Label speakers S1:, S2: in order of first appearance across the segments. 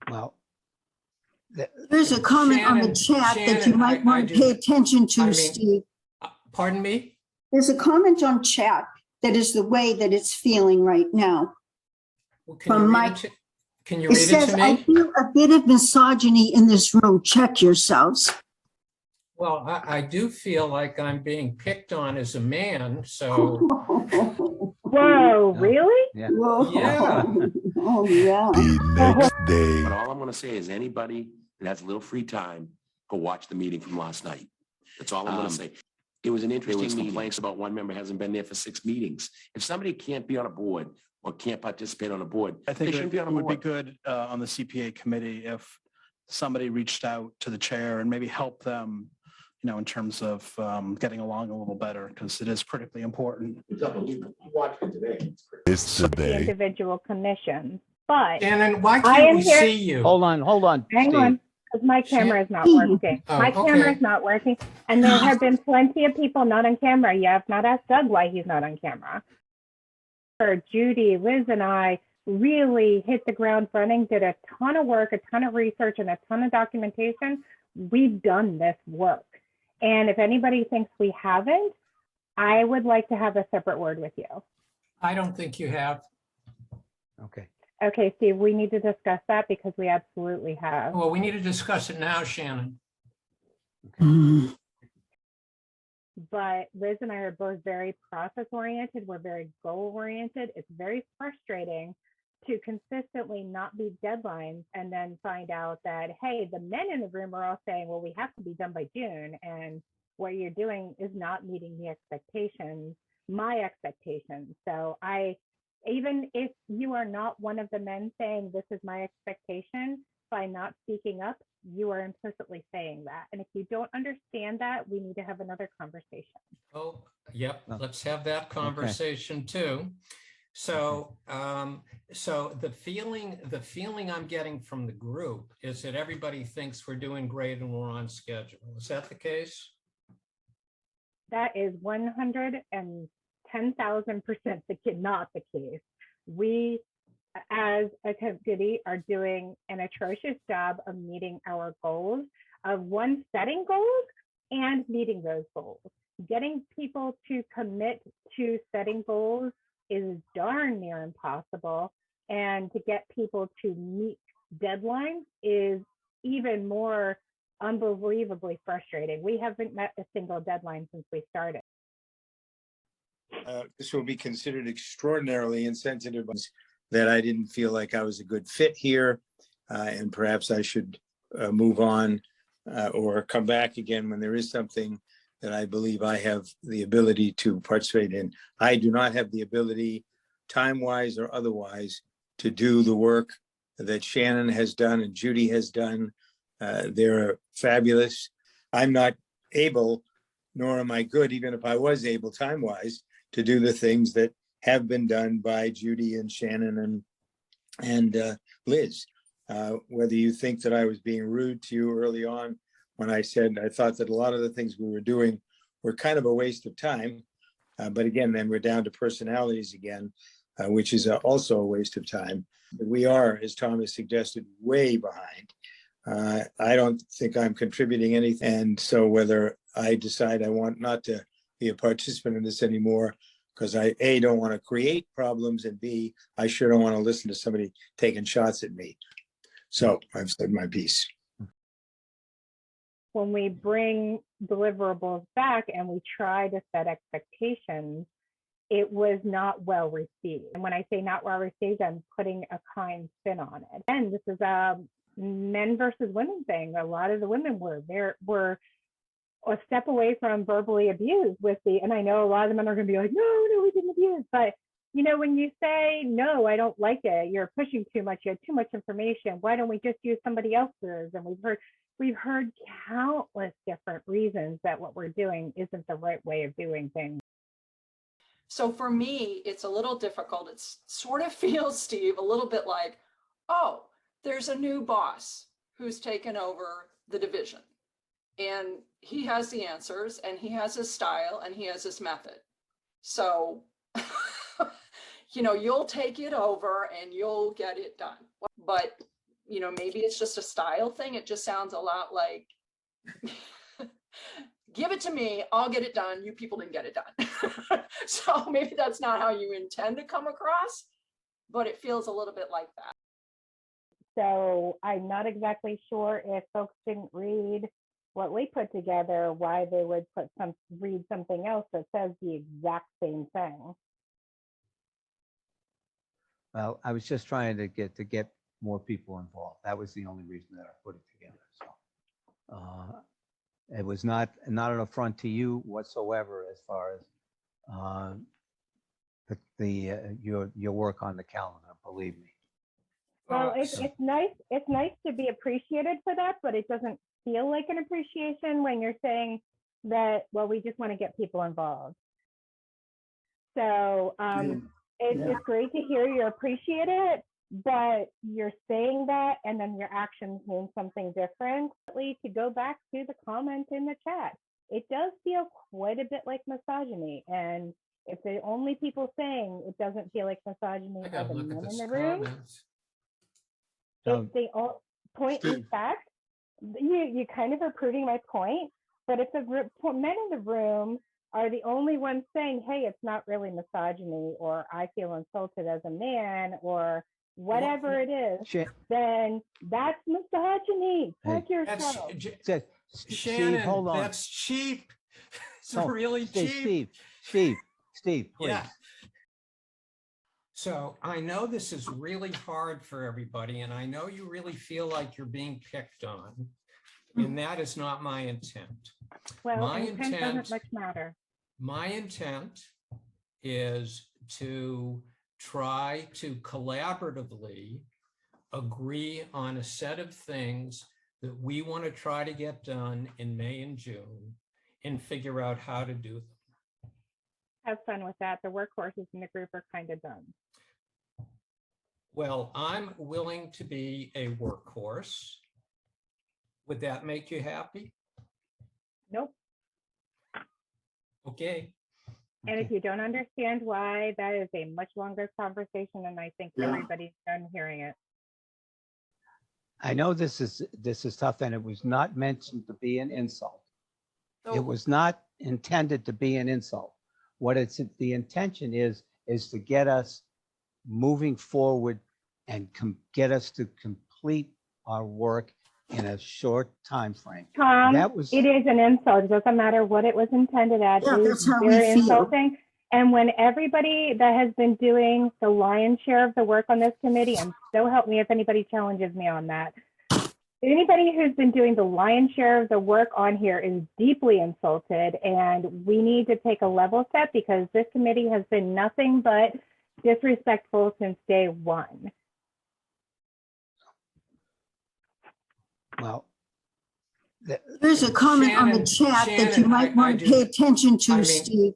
S1: Well,
S2: There's a comment on the chat that you might want to pay attention to, Steve.
S3: Pardon me?
S2: There's a comment on chat that is the way that it's feeling right now.
S3: Well,
S2: From Mike.
S3: Can you
S2: It
S3: read it
S2: says,
S3: to
S2: I
S3: me?
S2: feel a bit of misogyny in this room. Check yourselves.
S3: Well, I do feel like I'm being picked on as a man, so
S4: Whoa, really?
S1: yeah.
S2: Whoa.
S3: Yeah.
S2: Oh, yeah.
S5: The next day.
S6: But all I'm going to say is anybody that has a little free time, go watch the meeting from last night. That's all I'm going to say. It was an interesting meeting. Complaints about one member hasn't been there for 6 meetings. If somebody can't be on a board or can't participate on a board,
S7: I think
S6: they shouldn't be on a
S7: it would be
S6: board.
S7: good on the CPA committee if somebody reached out to the chair and maybe help them, you know, in terms of getting along a little better, because it is critically important.
S6: Watch it today.
S5: It's
S4: The
S5: today.
S4: individual commissions, but
S3: Shannon, why
S4: I
S3: can't
S4: am
S3: we
S4: here-
S3: see you?
S1: Hold on,
S4: hang
S1: Steve.
S4: on, because my camera is not
S2: Shan-
S4: working.
S3: Oh,
S4: My
S3: okay.
S4: camera is not working, and there have been plenty of people not on camera. You have not asked Doug why he's not on camera. Judy, Liz, and I really hit the ground running, did a ton of work, a ton of research, and a ton of documentation. We've done this work. And if anybody thinks we haven't, I would like to have a separate word with you.
S3: I don't think you have.
S1: Okay.
S4: Okay, Steve, we need to discuss that because we absolutely have.
S3: Well, we need to discuss it now, Shannon.
S2: Mm.
S4: But Liz and I are both very process oriented. We're very goal oriented. It's very frustrating to consistently not meet deadlines and then find out that, hey, the men in the room are all saying, well, we have to be done by June. And what you're doing is not meeting the expectations, my expectations. So even if you are not one of the men saying this is my expectation, by not speaking up, you are implicitly saying that. And if you don't understand that, we need to have another conversation.
S3: Oh, yep,
S1: Oh.
S3: let's have that conversation too. So, so the feeling I'm getting from the group is that everybody thinks we're doing great and we're on schedule. Is that the case?
S4: That is 110,000% not the case. We, as a committee, are doing an atrocious job of meeting our goals, of one, setting goals and meeting those goals. Getting people to commit to setting goals is darn near impossible. And to get people to meet deadlines is even more unbelievably frustrating. We haven't met a single deadline since we started.
S8: This will be considered extraordinarily insensitive that I didn't feel like I was a good fit here, and perhaps I should move on or come back again when there is something that I believe I have the ability to participate in. I do not have the ability, time-wise or otherwise, to do the work that Shannon has done and Judy has done. They're fabulous. I'm not able, nor am I good, even if I was able time-wise, to do the things that have been done by Judy and Shannon and Liz. Whether you think that I was being rude to you early on when I said I thought that a lot of the things we were doing were kind of a waste of time. But again, then we're down to personalities again, which is also a waste of time. But we are, as Thomas suggested, way behind. I don't think I'm contributing anything. And so whether I decide I want not to be a participant in this anymore, because I, A, don't want to create problems, and B, I sure don't want to listen to somebody taking shots at me. So I've said my piece.
S4: When we bring deliverables back and we try to set expectations, it was not well received. And when I say not well received, I'm putting a kind spin on it. And this is a men versus women thing. A lot of the women were a step away from verbally abused with the, and I know a lot of the men are going to be like, no, we didn't abuse. But, you know, when you say, no, I don't like it, you're pushing too much, you have too much information, why don't we just use somebody else's? And we've heard countless different reasons that what we're doing isn't the right way of doing things.
S9: So for me, it's a little difficult. It sort of feels, Steve, a little bit like, oh, there's a new boss who's taken over the division. And he has the answers and he has his style and he has his method. So, you know, you'll take it over and you'll get it done. But you know, maybe it's just a style thing. It just sounds a lot like, give it to me, I'll get it done. You people didn't get it done. So maybe that's not how you intend to come across, but it feels a little bit like that.
S4: So I'm not exactly sure if folks didn't read what we put together, why they would read something else that says the exact same thing.
S1: Well, I was just trying to get more people involved. That was the only reason that I put it together. So it was not an affront to you whatsoever as far as your work on the calendar. Believe me.
S4: Well, it's nice. It's nice to be appreciated for that, but it doesn't feel like an appreciation when you're saying that, well, we just want to get people involved. So it's great to hear you appreciate it, but you're saying that and then your actions mean something different. To go back to the comment in the chat, it does feel quite a bit like misogyny. And if the only people saying it doesn't feel like misogyny
S3: I
S4: are
S3: gotta
S4: the
S3: look
S4: men
S3: at
S4: in
S3: this
S4: the room,
S3: comments.
S4: if they all point in fact, you kind of are proving my point. But if the men in the room are the only ones saying, hey, it's not really misogyny, or I feel insulted as a man, or whatever it is, then that's misogyny. Check yourself.
S3: Shannon,
S1: hold on.
S3: that's cheap. It's
S1: Oh,
S3: really cheap.
S1: Steve, please.
S3: Yeah. So I know this is really hard for everybody, and I know you really feel like you're being picked on, and that is not my intent.
S4: Well, intent doesn't much matter.
S3: My intent is to try to collaboratively agree on a set of things that we want to try to get done in May and June and figure out how to do them.
S4: Have fun with that. The workhorses in the group are kind of done.
S3: Well, I'm willing to be a workhorse. Would that make you happy?
S4: Nope.
S3: Okay.
S4: And if you don't understand why, that is a much longer conversation, and I think everybody's done hearing it.
S1: I know this is tough, and it was not meant to be an insult. It was not intended to be an insult. What the intention is to get us moving forward and get us to complete our work in a short time frame.
S4: Tom, it is an insult. It doesn't matter what it was intended at.
S2: Yeah,
S4: it
S2: that's
S4: is
S2: how we
S4: very
S2: feel.
S4: insulting. And when everybody that has been doing the lion's share of the work on this committee, and so help me if anybody challenges me on that, anybody who's been doing the lion's share of the work on here is deeply insulted, and we need to take a level set because this committee has been nothing but disrespectful since day one.
S1: Well,
S2: There's a comment on the chat that you might want to pay attention to, Steve.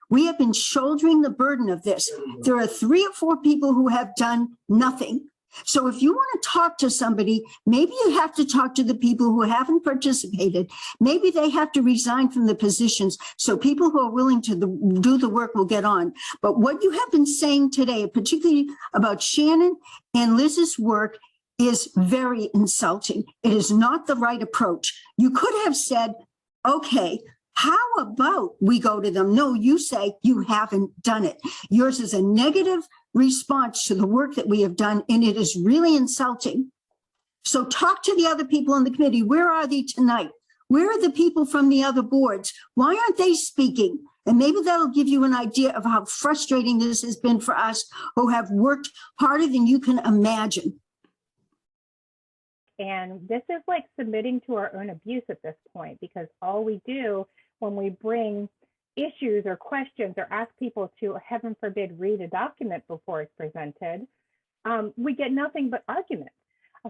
S2: We have been shouldering the burden of this. There are 3 or 4 people who have done nothing. So if you want to talk to somebody, maybe you have to talk to the people who haven't participated. Maybe they have to resign from the positions so people who are willing to do the work will get on. But what you have been saying today, particularly about Shannon and Liz's work, is very insulting. It is not the right approach. You could have said, okay, how about we go to them? No, you say you haven't done it. Yours is a negative response to the work that we have done, and it is really insulting. So talk to the other people on the committee. Where are they tonight? Where are the people from the other boards? Why aren't they speaking? And maybe that'll give you an idea of how frustrating this has been for us who have worked harder than you can imagine.
S4: And this is like submitting to our own abuse at this point, because all we do when we bring issues or questions or ask people to, heaven forbid, read a document before it's presented, we get nothing but arguments.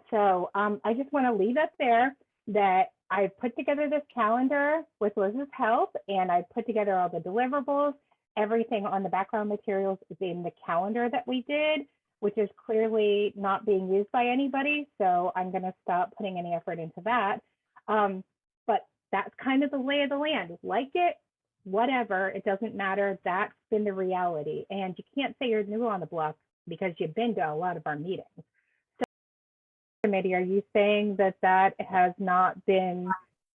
S4: So I just want to leave it there that I put together this calendar with Liz's help, and I put together all the deliverables. Everything on the background materials is in the calendar that we did, which is clearly not being used by anybody. So I'm going to stop putting any effort into that. But that's kind of the lay of the land. Like it, whatever, it doesn't matter. That's been the reality. And you can't say you're new on the block because you've been to a lot of our meetings. Committee, are you saying that that has not been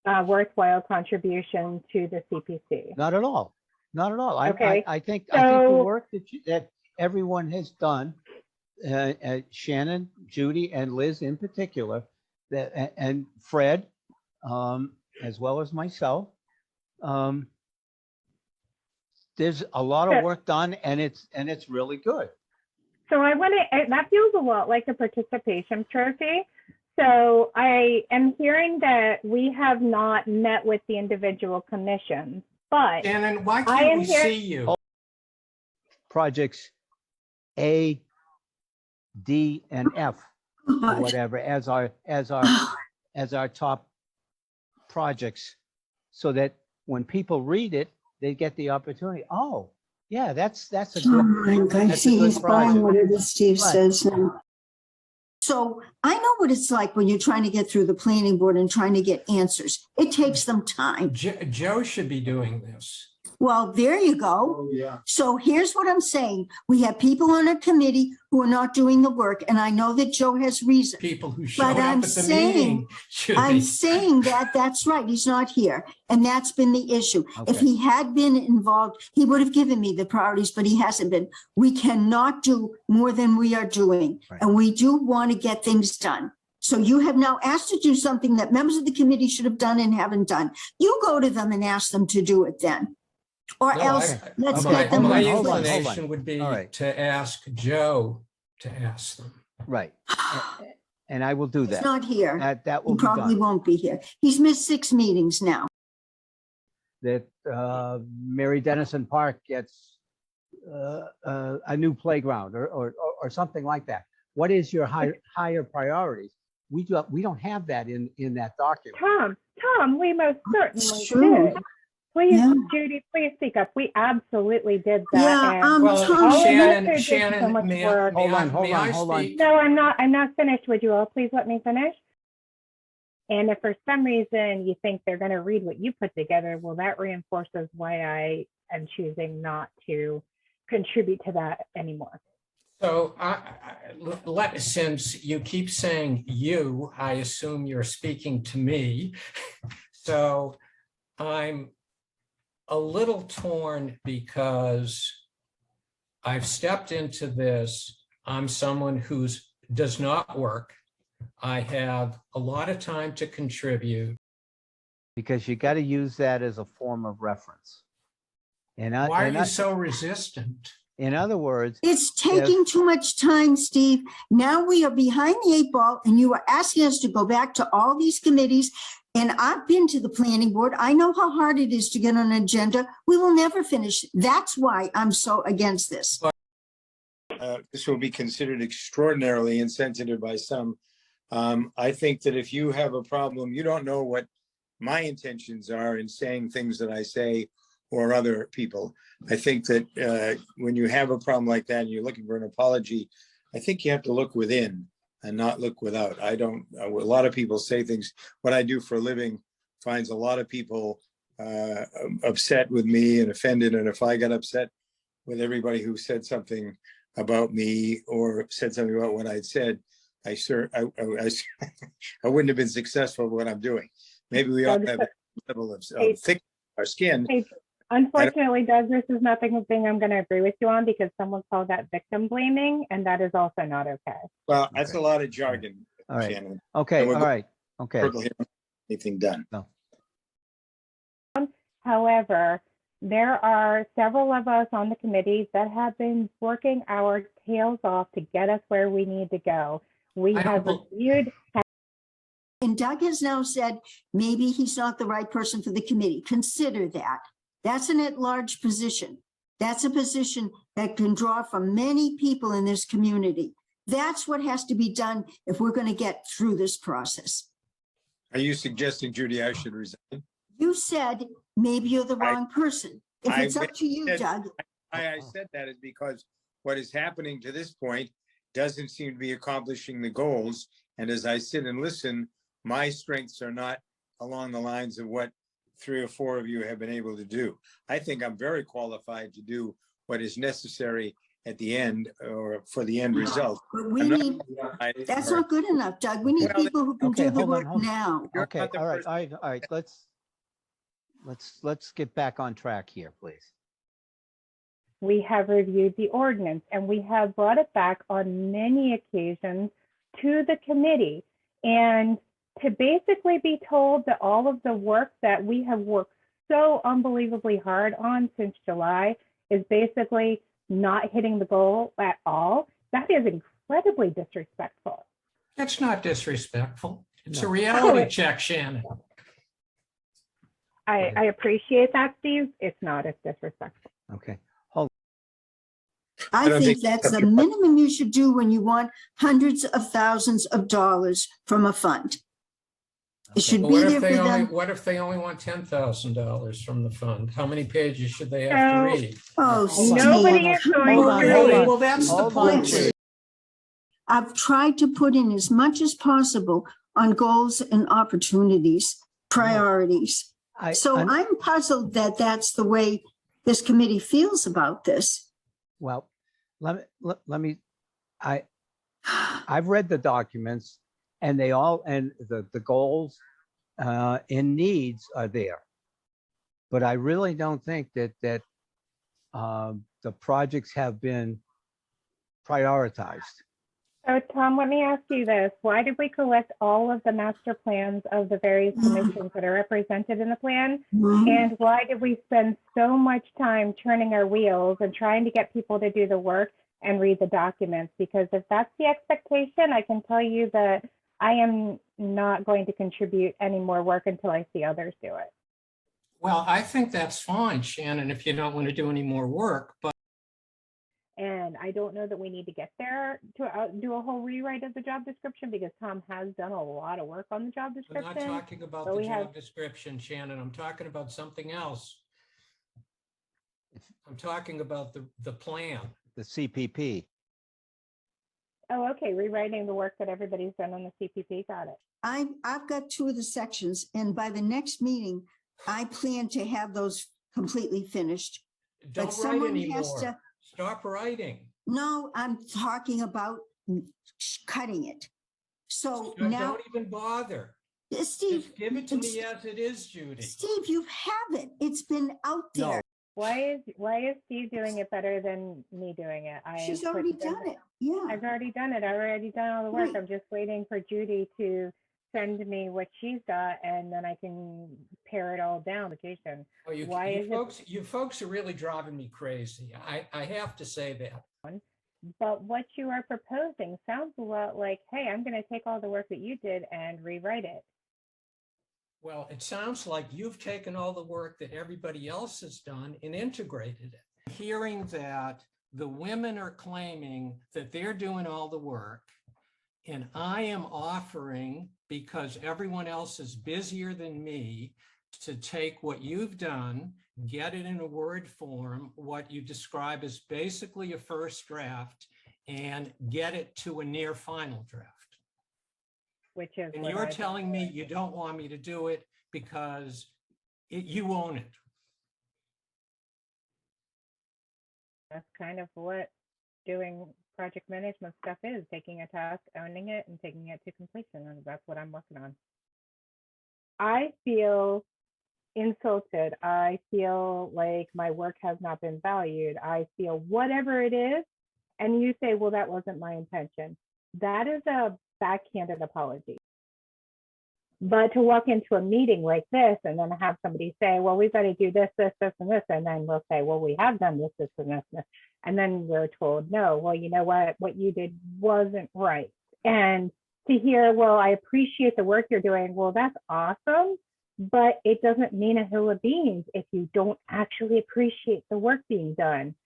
S4: a worthwhile contribution to the CPC?
S1: Not at all. Not at all.
S4: Okay,
S1: I think the
S4: so-
S1: work that everyone has done, Shannon, Judy, and Liz in particular, and Fred, as well as myself, there's a lot of work done, and it's really good.
S4: So I want to, that feels a lot like a participation trophy. So I am hearing that we have not met with the individual commissions, but
S3: Shannon, why
S4: I
S3: can't
S4: am
S3: we
S4: here-
S3: see you?
S1: Projects A, D, and F, or whatever, as our top projects, so that when people read it, they get the opportunity. Oh, yeah, that's a
S2: I
S1: good.
S2: see he's buying
S1: project.
S2: whatever Steve
S1: But-
S2: says now. So I know what it's like when you're trying to get through the planning board and trying to get answers. It takes them time.
S3: Joe should be doing this.
S2: Well, there you go.
S8: Oh, yeah.
S2: So here's what I'm saying. We have people on a committee who are not doing the work, and I know that Joe has reason.
S3: People who showed
S2: But
S3: up
S2: I'm
S3: at the
S2: saying-
S3: meeting should
S2: I'm
S3: be.
S2: saying that that's right. He's not here. And that's been the issue. If
S1: Okay.
S2: he had been involved, he would have given me the priorities, but he hasn't been. We cannot do more than we are doing.
S1: Right.
S2: And we do want to get things done. So you have now asked to do something that members of the committee should have done and haven't done. You go to them and ask them to do it then. Or
S3: No,
S2: else, let's
S1: okay,
S2: get them.
S3: My
S1: hold on,
S3: inclination would be
S1: All right.
S3: to ask Joe to ask them.
S1: Right. And I will do
S2: He's
S1: that.
S2: not here.
S1: That will
S2: He
S1: be
S2: probably
S1: done.
S2: won't be here. He's missed 6 meetings now.
S1: That Mary Dennison Park gets a new playground or something like that. What is your higher priorities? We don't have that in that document.
S4: Tom, we most certainly
S2: It's true.
S4: did. Please,
S2: Yeah.
S4: Judy, please speak up. We absolutely did that.
S2: Yeah,
S4: and-
S3: Well,
S2: Tom,
S4: all of us
S3: Shannon,
S4: who did so
S3: Shannon,
S4: much
S3: may
S4: work-
S3: I
S1: Hold on.
S3: speak?
S4: No, I'm not finished. Would you all please let me finish? And if for some reason you think they're going to read what you put together, well, that reinforces why I am choosing not to contribute to that anymore.
S3: So since you keep saying you, I assume you're speaking to me. So I'm a little torn because I've stepped into this. I'm someone who does not work. I have a lot of time to contribute.
S1: Because you got to use that as a form of reference.
S3: Why are you so resistant?
S1: In other words,
S2: It's taking too much time, Steve. Now we are behind the 8 ball and you are asking us to go back to all these committees. And I've been to the planning board. I know how hard it is to get on an agenda. We will never finish. That's why I'm so against this.
S8: This will be considered extraordinarily insensitive by some. I think that if you have a problem, you don't know what my intentions are in saying things that I say or other people. I think that when you have a problem like that and you're looking for an apology, I think you have to look within and not look without. I don't, a lot of people say things. What I do for a living finds a lot of people upset with me and offended. And if I got upset with everybody who said something about me or said something about what I'd said, I wouldn't have been successful with what I'm doing. Maybe we all have a level of thick our skin.
S4: Unfortunately, Doug, this is not the thing I'm going to agree with you on because someone called that victim blaming, and that is also not okay.
S8: Well, that's a lot of jargon,
S1: all right.
S8: Shannon.
S1: Okay,
S8: And we're
S1: all
S8: go-
S1: right. Okay.
S8: Circle here, anything done.
S4: However, there are several of us on the committee that have been working our tails off to get us where we need to go. We
S3: I don't
S4: have
S3: bel-
S4: reviewed.
S2: And Doug has now said, maybe he's not the right person for the committee. Consider that. That's an at-large position. That's a position that can draw from many people in this community. That's what has to be done if we're going to get through this process.
S8: Are you suggesting, Judy, I should resign?
S2: You said maybe you're the wrong person. If
S8: I
S2: it's up to you,
S8: said-
S2: Doug,
S8: Why I said that is because what is happening to this point doesn't seem to be accomplishing the goals. And as I sit and listen, my strengths are not along the lines of what 3 or 4 of you have been able to do. I think I'm very qualified to do what is necessary at the end or for the end result.
S2: But we
S8: Another
S2: need,
S8: side
S2: that's
S8: are-
S2: not good enough, Doug. We need
S8: Well,
S2: people who can
S1: okay,
S2: do the
S1: hold on,
S2: work
S1: hold on.
S2: now.
S8: You're
S1: Okay,
S8: not the
S1: all right,
S8: first-
S1: all right, all right. Let's get back on track here, please.
S4: We have reviewed the ordinance and we have brought it back on many occasions to the committee. And to basically be told that all of the work that we have worked so unbelievably hard on since July is basically not hitting the goal at all, that is incredibly disrespectful.
S3: That's not disrespectful. It's a
S1: No.
S3: reality check, Shannon.
S4: I appreciate that, Steve. It's not as disrespectful.
S1: Okay,
S2: I
S8: don't
S2: think
S8: think
S2: that's
S8: that's
S2: the
S8: your-
S2: minimum you should do when you want hundreds of thousands of dollars from a fund. It
S1: Okay.
S2: should
S3: But
S2: be
S3: what
S2: there
S3: if
S2: for
S3: they only,
S2: them.
S3: what if they only want $10,000 from the fund? How many pages should they have to
S4: No.
S3: read?
S2: Oh,
S1: Hold on,
S4: Nobody
S2: Steve,
S4: is
S2: come
S4: going
S1: hold on,
S4: to
S1: hold
S4: read.
S1: on.
S3: Well, that's the
S1: Hold on,
S3: point.
S2: please. I've tried to put in as much as possible on goals and opportunities, priorities. So I'm puzzled that that's the way this committee feels about this.
S1: well, let me, I've read the documents and they all, and the goals and needs are there. But I really don't think that the projects have been prioritized.
S4: So Tom, let me ask you this. Why did we collect all of the master plans of the various commissions that are represented in the plan? And why did we spend so much time turning our wheels and trying to get people to do the work and read the documents? Because if that's the expectation, I can tell you that I am not going to contribute any more work until I see others do it.
S3: Well, I think that's fine, Shannon, if you don't want to do any more work, but
S4: And I don't know that we need to get there to do a whole rewrite of the job description because Tom has done a lot of work on the job
S3: I'm not
S4: description.
S3: talking about
S4: but
S3: the
S4: we have-
S3: job description, Shannon. I'm talking about something else. I'm talking about the plan.
S1: The CPP.
S4: Oh, okay, rewriting the work that everybody's done on the CPP, got it.
S2: I've got two of the sections, and by the next meeting, I plan to have those completely finished.
S3: Don't write
S2: someone has
S3: anymore.
S2: to-
S3: Stop writing.
S2: No, I'm talking about cutting it. So now,
S3: Don't even bother.
S2: Steve.
S3: Just give it to me as it is, Judy.
S2: Steve, you have it. It's been out
S1: No.
S2: there.
S4: Why is Steve doing it better than me doing it?
S2: She's already done it. Yeah.
S4: I've already done it. I've already done all the work.
S2: Right.
S4: I'm just waiting for Judy to send me what she's got and then I can pare it all down. Vacation.
S3: Oh,
S4: Why is it-
S3: you folks are really driving me crazy. I have to say that.
S4: But what you are proposing sounds a lot like, hey, I'm going to take all the work that you did and rewrite it.
S3: Well, it sounds like you've taken all the work that everybody else has done and integrated it. Hearing that the women are claiming that they're doing all the work, and I am offering, because everyone else is busier than me, to take what you've done, get it in a Word form, what you describe as basically a first draft, and get it to a near final draft.
S4: Which is
S3: And
S4: what
S3: you're
S4: I've
S3: telling
S4: been
S3: me
S4: doing.
S3: you don't want me to do it because you own it.
S4: That's kind of what doing project management stuff is, taking a task, owning it, and taking it to completion. And that's what I'm working on. I feel insulted. I feel like my work has not been valued. I feel whatever it is. And you say, well, that wasn't my intention. That is a backhanded apology. But to walk into a meeting like this and then have somebody say, well, we've got to do this, this, this, and this. And then we'll say, well, we have done this, this, and this, and this. And then we're told, no, well, you know what you did wasn't right. And to hear, well, I appreciate the work you're doing. Well, that's awesome. But it doesn't mean a hill of beans if you don't actually appreciate the work being done.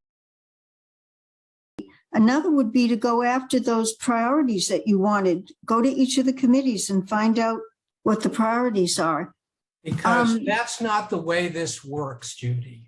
S2: Another would be to go after those priorities that you wanted. Go to each of the committees and find out what the priorities are.
S3: Because that's not the way this works, Judy.